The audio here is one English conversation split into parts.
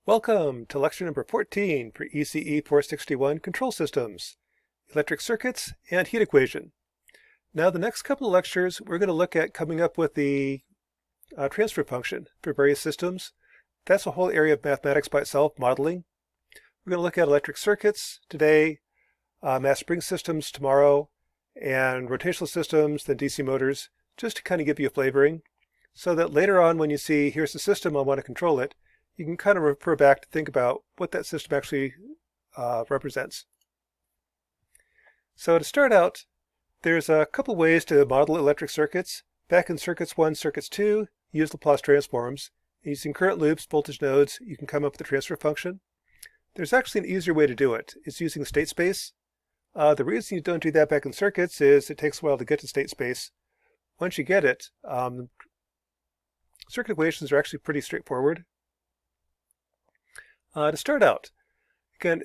Welcome to lecture number 14 for ECE 461 Control Systems, Electric Circuits, and Heat Equation. Now the next couple of lectures we're going to look at coming up with the transfer function for various systems. That's a whole area of mathematics by itself, modeling. We're going to look at electric circuits today, mass spring systems tomorrow, and rotational systems, then DC motors, just to kind of give you a flavoring, so that later on when you see, here's the system, I want to control it, you can kind of refer back to think about what that system actually represents. So to start out, there's a couple ways to model electric circuits. Back in circuits 1, circuits 2, use Laplace transforms. Using current loops, voltage nodes, you can come up with a transfer function. There's actually an easier way to do it. It's using state space. The reason you don't do that back in circuits is it takes a while to get to state space. Once you get it, circuit equations are actually pretty straightforward. To start out, again,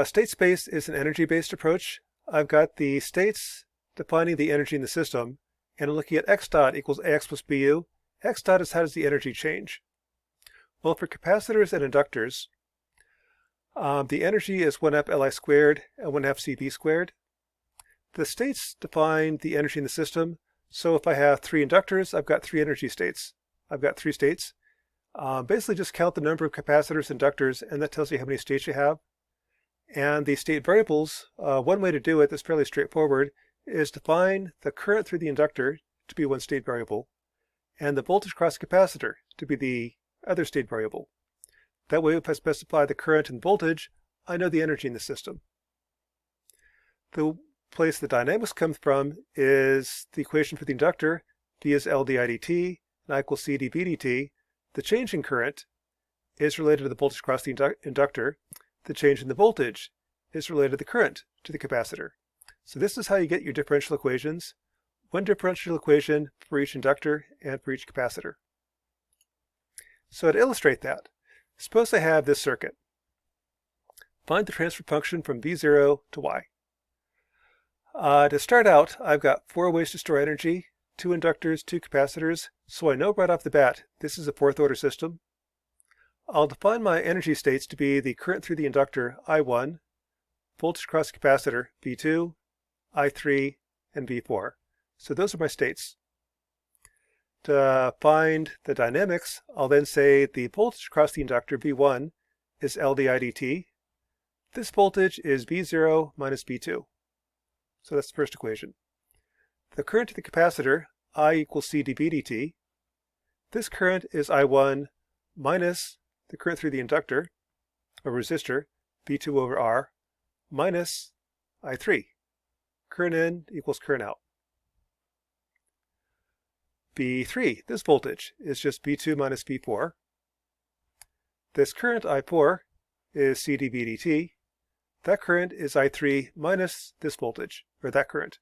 state space is an energy-based approach. I've got the states defining the energy in the system, and I'm looking at x dot equals ax plus bu. X dot is how does the energy change? Well, for capacitors and inductors, the energy is 1 up Li squared and 1 half Cv squared. The states define the energy in the system, so if I have 3 inductors, I've got 3 energy states. I've got 3 states. Basically just count the number of capacitors and inductors, and that tells you how many states you have. And the state variables, one way to do it that's fairly straightforward is define the current through the inductor to be one state variable, and the voltage across the capacitor to be the other state variable. That way, if I specify the current and voltage, I know the energy in the system. The place the dynamics come from is the equation for the inductor. V is L di dt, and I equals C dV dt. The change in current is related to the voltage across the inductor. The change in the voltage is related to the current to the capacitor. So this is how you get your differential equations. One differential equation for each inductor and for each capacitor. So to illustrate that, suppose I have this circuit. Find the transfer function from V0 to Y. To start out, I've got 4 ways to store energy, 2 inductors, 2 capacitors, so I know right off the bat this is a 4th order system. I'll define my energy states to be the current through the inductor, I1, voltage across the capacitor, V2, I3, and V4. So those are my states. To find the dynamics, I'll then say the voltage across the inductor, V1, is L di dt. This voltage is V0 minus V2. So that's the first equation. The current to the capacitor, I equals C dV dt. This current is I1 minus the current through the inductor, or resistor, V2 over R, minus I3. Current in equals current out. V3, this voltage, is just V2 minus V4. This current, I4, is C dV dt. That current is I3 minus this voltage, or that current.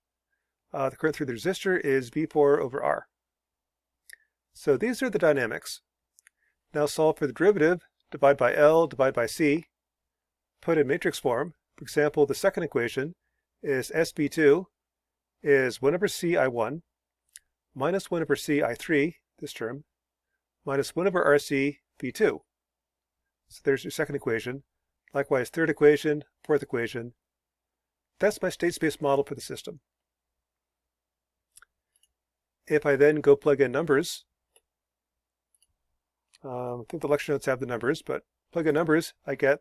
The current through the resistor is V4 over R. So these are the dynamics. Now solve for the derivative, divide by L, divide by C. Put in matrix form. For example, the second equation is SB2 is 1 over C I1 minus 1 over C I3, this term, minus 1 over RC V2. So there's your second equation. Likewise, third equation, fourth equation. That's my state space model for the system. If I then go plug in numbers, I think the lecture notes have the numbers, but plug in numbers, I get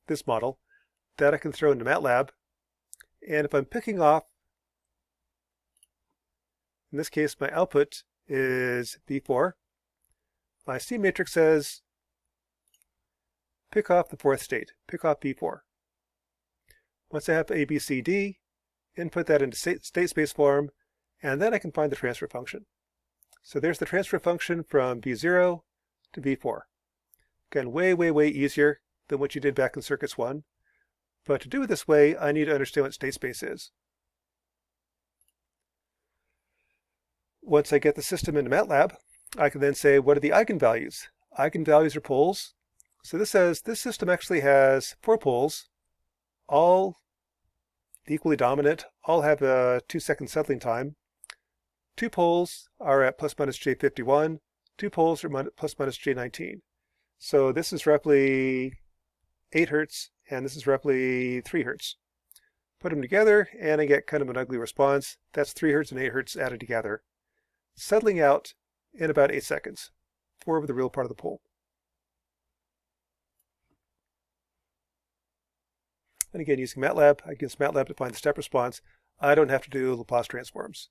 this model that I can throw into Matlab. And if I'm picking off, in this case, my output is V4. My C matrix says pick off the 4th state, pick off V4. Once I have A, B, C, D, input that into state space form, and then I can find the transfer function. So there's the transfer function from V0 to V4. Again, way, way, way easier than what you did back in circuits 1. But to do it this way, I need to understand what state space is. Once I get the system into Matlab, I can then say, what are the eigenvalues? Eigenvalues are poles. So this says this system actually has 4 poles, all equally dominant, all have a 2-second settling time. 2 poles are at plus minus J51, 2 poles are plus minus J19. So this is roughly 8 hertz, and this is roughly 3 hertz. Put them together, and I get kind of an ugly response. That's 3 hertz and 8 hertz added together, settling out in about 8 seconds for the real part of the pole. And again, using Matlab, I can use Matlab to find the step response. I don't have to do Laplace transforms.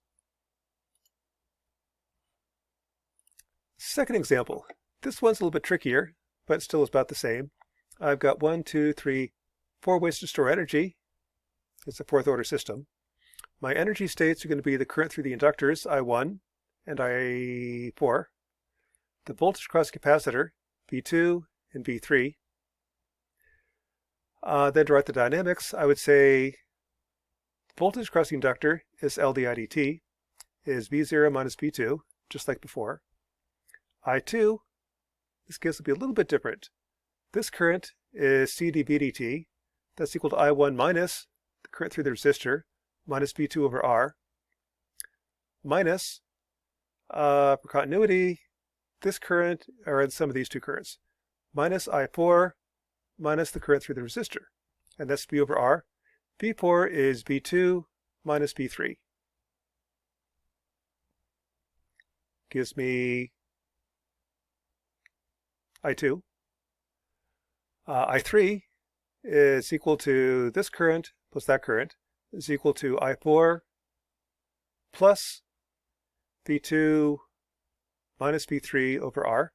Second example. This one's a little bit trickier, but still is about the same. I've got 1, 2, 3, 4 ways to store energy. It's a fourth order system. My energy states are going to be the current through the inductors, I1 and I4. The voltage across the capacitor, V2 and V3. Then to write the dynamics, I would say voltage across the inductor is L di dt, is V0 minus V2, just like before. I2, this case will be a little bit different. This current is C dV dt. That's equal to I1 minus the current through the resistor, minus V2 over R, minus, for continuity, this current, or in some of these two currents, minus I4 minus the current through the resistor, and that's V over R. V4 is V2 minus V3. Gives me I2. I3 is equal to this current plus that current is equal to I4 plus V2 minus V3 over R.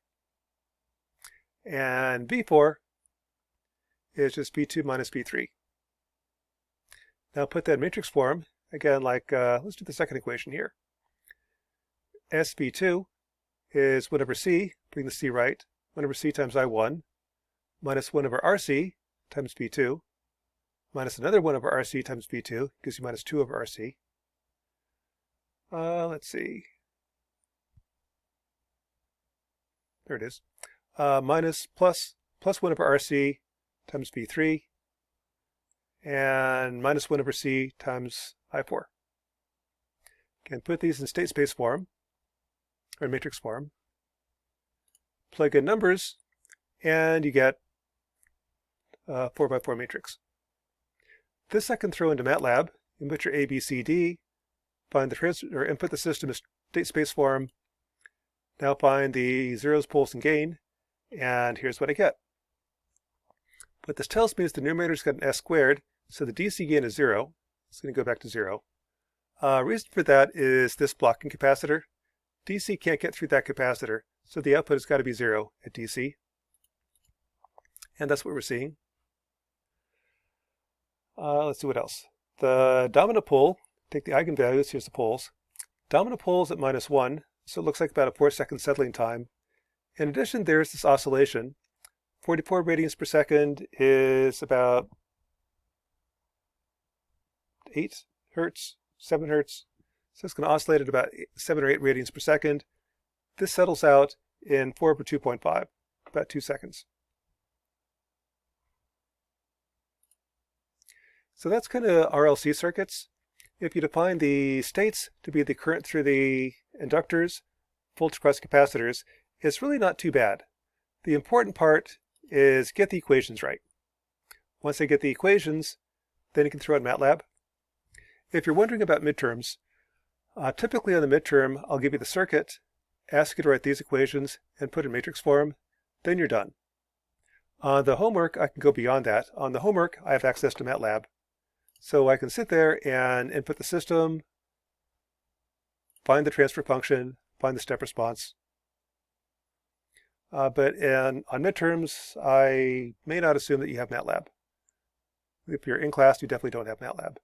And V4 is just V2 minus V3. Now put that in matrix form. Again, like, let's do the second equation here. SV2 is 1 over C, bring the C right, 1 over C times I1, minus 1 over RC times V2, minus another 1 over RC times V2, gives you minus 2 over RC. Let's see. There it is. Minus plus 1 over RC times V3, and minus 1 over C times I4. Can put these in state space form, or matrix form. Plug in numbers, and you get a 4x4 matrix. This I can throw into Matlab, input your A, B, C, D, find the input the system in state space form. Now find the zeros, poles, and gain, and here's what I get. What this tells me is the numerator's got an S squared, so the DC gain is 0. It's going to go back to 0. Reason for that is this blocking capacitor. DC can't get through that capacitor, so the output has got to be 0 at DC. And that's what we're seeing. Let's see what else. The dominant pole, take the eigenvalues, here's the poles. Dominant pole is at -1, so it looks like about a 4-second settling time. In addition, there's this oscillation. 44 radians per second is about 8 hertz, 7 hertz. So it's going to oscillate at about 7 or 8 radians per second. This settles out in 4 over 2.5, about 2 seconds. So that's kind of RLC circuits. If you define the states to be the current through the inductors, voltage across capacitors, it's really not too bad. The important part is get the equations right. Once I get the equations, then you can throw in Matlab. If you're wondering about midterms, typically on the midterm, I'll give you the circuit, ask you to write these equations, and put in matrix form. Then you're done. On the homework, I can go beyond that. On the homework, I have access to Matlab. So I can sit there and input the system, find the transfer function, find the step response. But on midterms, I may not assume that you have Matlab. If you're in class, you definitely don't have Matlab.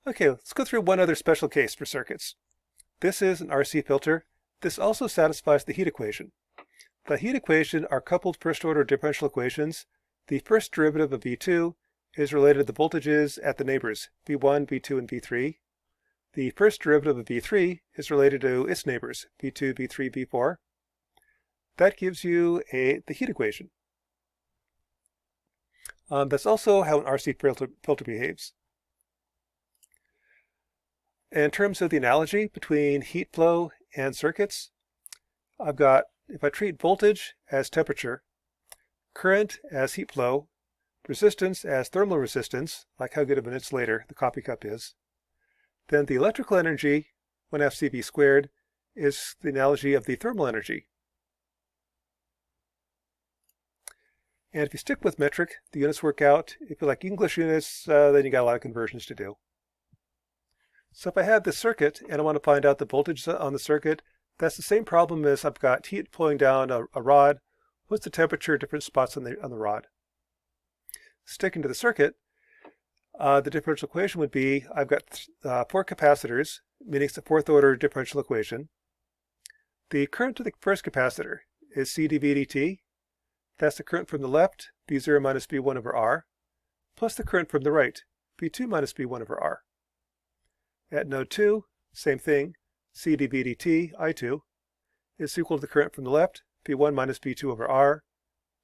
Okay, let's go through one other special case for circuits. This is an RC filter. This also satisfies the heat equation. The heat equation are coupled first-order differential equations. The first derivative of V2 is related to the voltages at the neighbors, V1, V2, and V3. The first derivative of V3 is related to its neighbors, V2, V3, V4. That gives you the heat equation. That's also how an RC filter behaves. In terms of the analogy between heat flow and circuits, I've got if I treat voltage as temperature, current as heat flow, resistance as thermal resistance, like how good of an insulator the coffee cup is, then the electrical energy, 1/2 CV squared, is the analogy of the thermal energy. And if you stick with metric, the units work out. If you like English units, then you got a lot of conversions to do. So if I have this circuit and I want to find out the voltage on the circuit, that's the same problem as I've got heat flowing down a rod. What's the temperature at different spots on the rod? Sticking to the circuit, the differential equation would be, I've got 4 capacitors, meaning it's a 4th order differential equation. The current to the first capacitor is C dV dt. That's the current from the left, V0 minus V1 over R, plus the current from the right, V2 minus V1 over R. At node 2, same thing, C dV dt, I2, is equal to the current from the left, V1 minus V2 over R,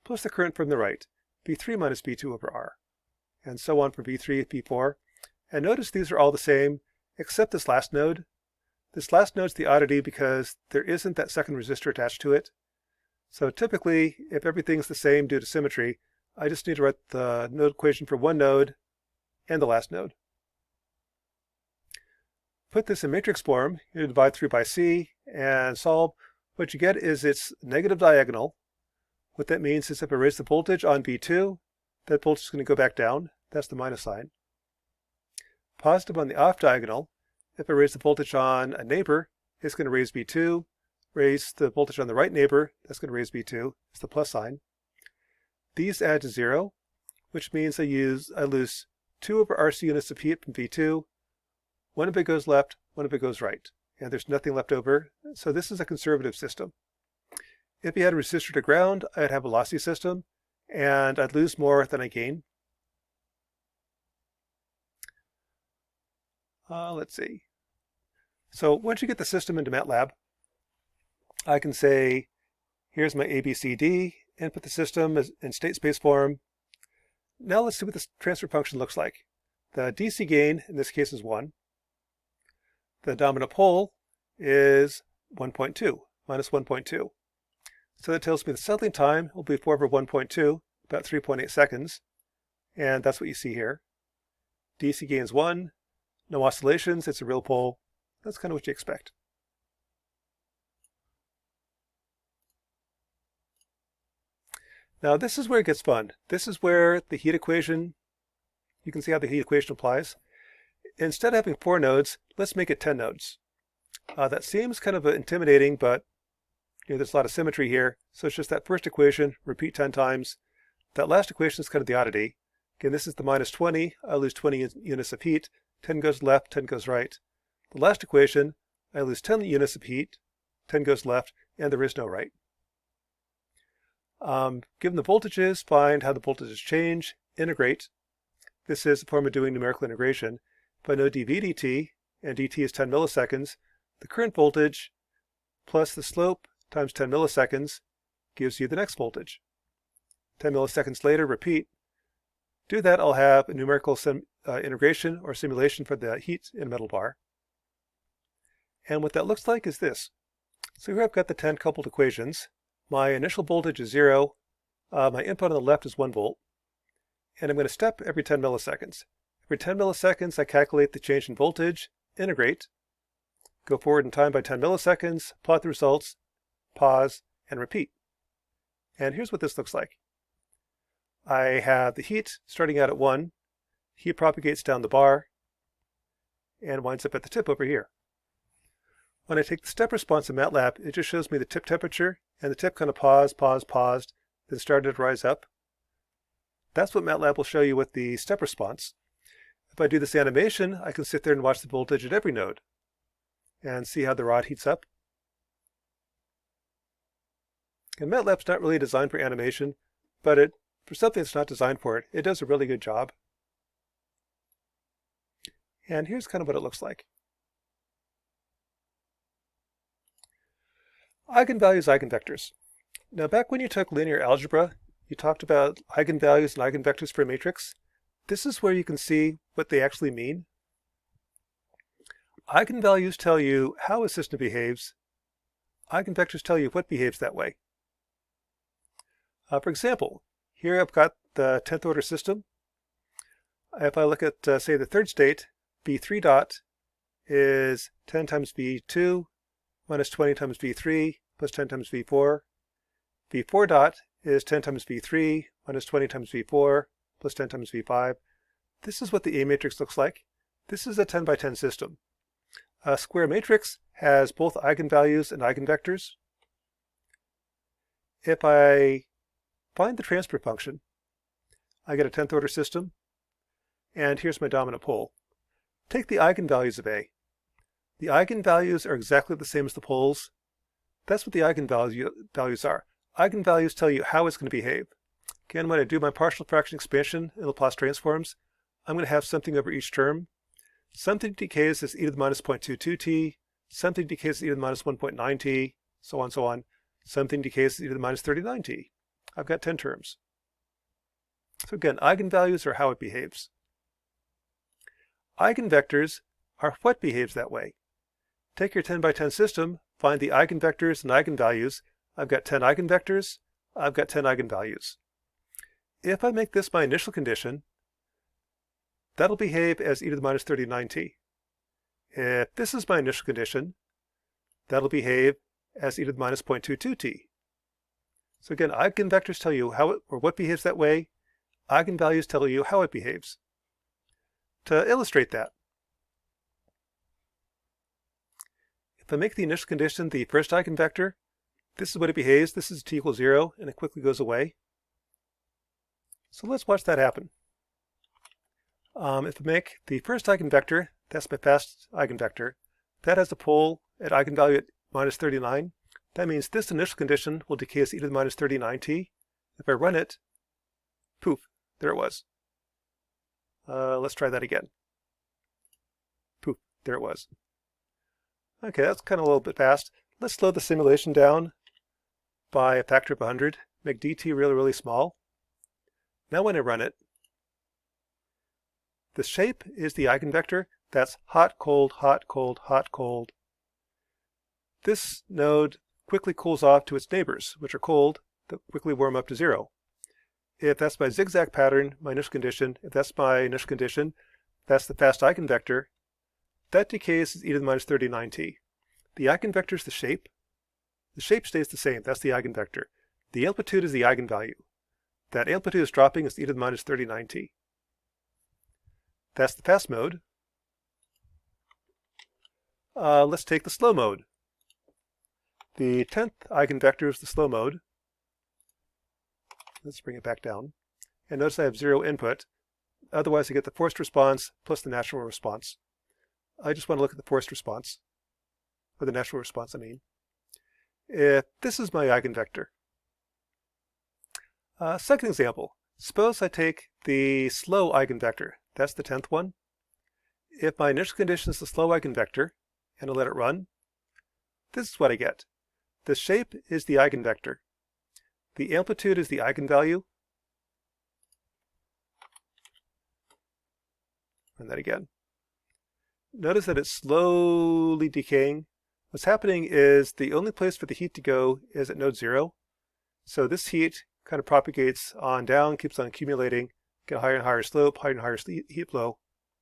plus the current from the right, V3 minus V2 over R, and so on for V3, V4. And notice these are all the same, except this last node. This last node's the oddity because there isn't that second resistor attached to it. So typically, if everything's the same due to symmetry, I just need to write the node equation for one node and the last node. Put this in matrix form, you divide through by C and solve. What you get is it's negative diagonal. What that means is if I raise the voltage on V2, that voltage is going to go back down. That's the minus sign. Positive on the off diagonal. If I raise the voltage on a neighbor, it's going to raise V2. Raise the voltage on the right neighbor, that's going to raise V2. It's the plus sign. These add to 0, which means I lose 2 over RC units of heat from V2. One of it goes left, one of it goes right. And there's nothing left over. So this is a conservative system. If you had a resistor to ground, I'd have a lossy system, and I'd lose more than I gain. Let's see. So once you get the system into Matlab, I can say, here's my ABCD, input the system in state space form. Now let's see what this transfer function looks like. The DC gain, in this case, is 1. The dominant pole is 1.2, minus 1.2. So that tells me the settling time will be 4 over 1.2, about 3.8 seconds. And that's what you see here. DC gain is 1, no oscillations, it's a real pole. That's kind of what you expect. Now this is where it gets fun. This is where the heat equation, you can see how the heat equation applies. Instead of having 4 nodes, let's make it 10 nodes. That seems kind of intimidating, but there's a lot of symmetry here. So it's just that first equation, repeat 10 times. That last equation is kind of the oddity. Again, this is the minus 20. I lose 20 units of heat. 10 goes left, 10 goes right. The last equation, I lose 10 units of heat. 10 goes left, and there is no right. Given the voltages, find how the voltages change, integrate. This is a form of doing numerical integration. If I know dV dt, and dt is 10 milliseconds, the current voltage plus the slope times 10 milliseconds gives you the next voltage. 10 milliseconds later, repeat. Do that, I'll have a numerical integration or simulation for the heat in a metal bar. And what that looks like is this. So here I've got the 10 coupled equations. My initial voltage is 0. My input on the left is 1 volt. And I'm going to step every 10 milliseconds. Every 10 milliseconds, I calculate the change in voltage, integrate, go forward in time by 10 milliseconds, plot the results, pause, and repeat. And here's what this looks like. I have the heat starting out at 1. Heat propagates down the bar and winds up at the tip over here. When I take the step response in Matlab, it just shows me the tip temperature, and the tip kind of paused, then started to rise up. That's what Matlab will show you with the step response. If I do this animation, I can sit there and watch the voltage at every node and see how the rod heats up. And Matlab's not really designed for animation, but for something that's not designed for it, it does a really good job. And here's kind of what it looks like. Eigenvalues, eigenvectors. Now back when you took linear algebra, you talked about eigenvalues and eigenvectors for a matrix. This is where you can see what they actually mean. Eigenvalues tell you how a system behaves. Eigenvectors tell you what behaves that way. For example, here I've got the 10th order system. If I look at, say, the third state, v3 dot is 10 times v2 minus 20 times v3 plus 10 times v4. v4 dot is 10 times v3 minus 20 times v4 plus 10 times v5. This is what the A matrix looks like. This is a 10 by 10 system. A square matrix has both eigenvalues and eigenvectors. If I find the transfer function, I get a 10th order system, and here's my dominant pole. Take the eigenvalues of A. The eigenvalues are exactly the same as the poles. That's what the eigenvalues are. Eigenvalues tell you how it's going to behave. Again, when I do my partial fraction expansion in Laplace transforms, I'm going to have something over each term. Something decays as e to the minus 0.22t, something decays as e to the minus 1.9t, so on, so on. Something decays as e to the minus 39t. I've got 10 terms. So again, eigenvalues are how it behaves. Eigenvectors are what behaves that way. Take your 10 by 10 system, find the eigenvectors and eigenvalues. I've got 10 eigenvectors, I've got 10 eigenvalues. If I make this my initial condition, that'll behave as e to the minus 39t. If this is my initial condition, that'll behave as e to the minus 0.22t. So again, eigenvectors tell you how it, or what behaves that way. Eigenvalues tell you how it behaves. To illustrate that, if I make the initial condition the first eigenvector, this is what it behaves. This is t equals 0, and it quickly goes away. So let's watch that happen. If I make the first eigenvector, that's my fast eigenvector, that has a pole at eigenvalue at minus 39. That means this initial condition will decay as e to the minus 39t. If I run it, poof, there it was. Let's try that again. Poof, there it was. Okay, that's kind of a little bit fast. Let's slow the simulation down by a factor of 100. Make dt really, really small. Now when I run it, the shape is the eigenvector. That's hot, cold, hot, cold, hot, cold. This node quickly cools off to its neighbors, which are cold, that quickly warm up to 0. If that's my zigzag pattern, my initial condition, if that's my initial condition, that's the fast eigenvector, that decays as e to the minus 39t. The eigenvector is the shape. The shape stays the same. That's the eigenvector. The amplitude is the eigenvalue. That amplitude is dropping as e to the minus 39t. That's the fast mode. Let's take the slow mode. The 10th eigenvector is the slow mode. Let's bring it back down. And notice I have 0 input. Otherwise, I get the forced response plus the natural response. I just want to look at the forced response, or the natural response, I mean. If this is my eigenvector. Second example. Suppose I take the slow eigenvector. That's the 10th one. If my initial condition is the slow eigenvector, and I let it run, this is what I get. The shape is the eigenvector. The amplitude is the eigenvalue. Run that again. Notice that it's slowly decaying. What's happening is the only place for the heat to go is at node 0. So this heat kind of propagates on down, keeps on accumulating, get higher and higher slope, higher and higher heat flow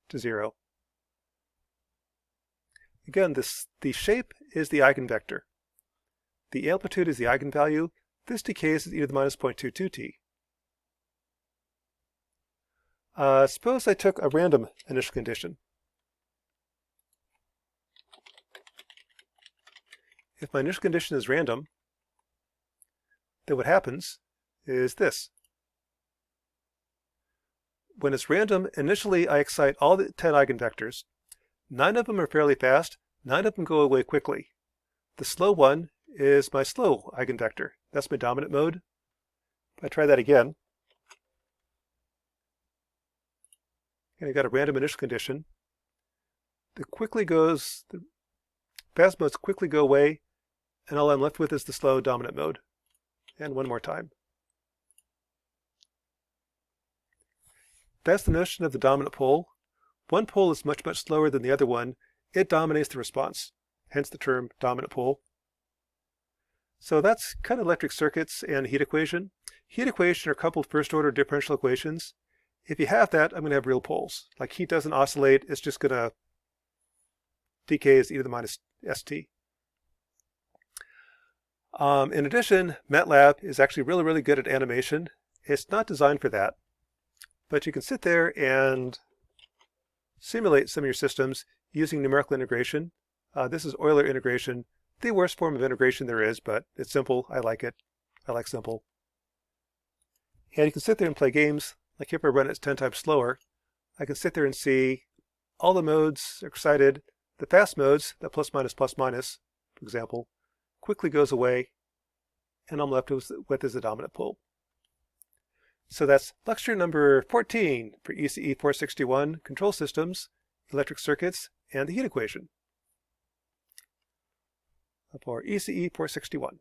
to 0. Again, the shape is the eigenvector. The amplitude is the eigenvalue. This decays as e to the minus 0.22t. Suppose I took a random initial condition. If my initial condition is random, then what happens is this. When it's random, initially I excite all the 10 eigenvectors. 9 of them are fairly fast, 9 of them go away quickly. The slow one is my slow eigenvector. That's my dominant mode. If I try that again, and I got a random initial condition, the fast modes quickly go away, and all I'm left with is the slow dominant mode. And one more time. That's the notion of the dominant pole. One pole is much, much slower than the other one. It dominates the response, hence the term dominant pole. So that's kind of electric circuits and heat equation. Heat equation are coupled first-order differential equations. If you have that, I'm going to have real poles. Like heat doesn't oscillate, it's just going to decay as e to the minus st. In addition, Matlab is actually really, really good at animation. It's not designed for that, but you can sit there and simulate some of your systems using numerical integration. This is Euler integration, the worst form of integration there is, but it's simple. I like it. I like simple. And you can sit there and play games. Like if I run it 10 times slower, I can sit there and see all the modes are excited. The fast modes, the plus minus, for example, quickly goes away, and I'm left with is the dominant pole. So that's lecture number 14 for ECE 461, Control Systems, Electric Circuits, and the Heat Equation. For ECE 461.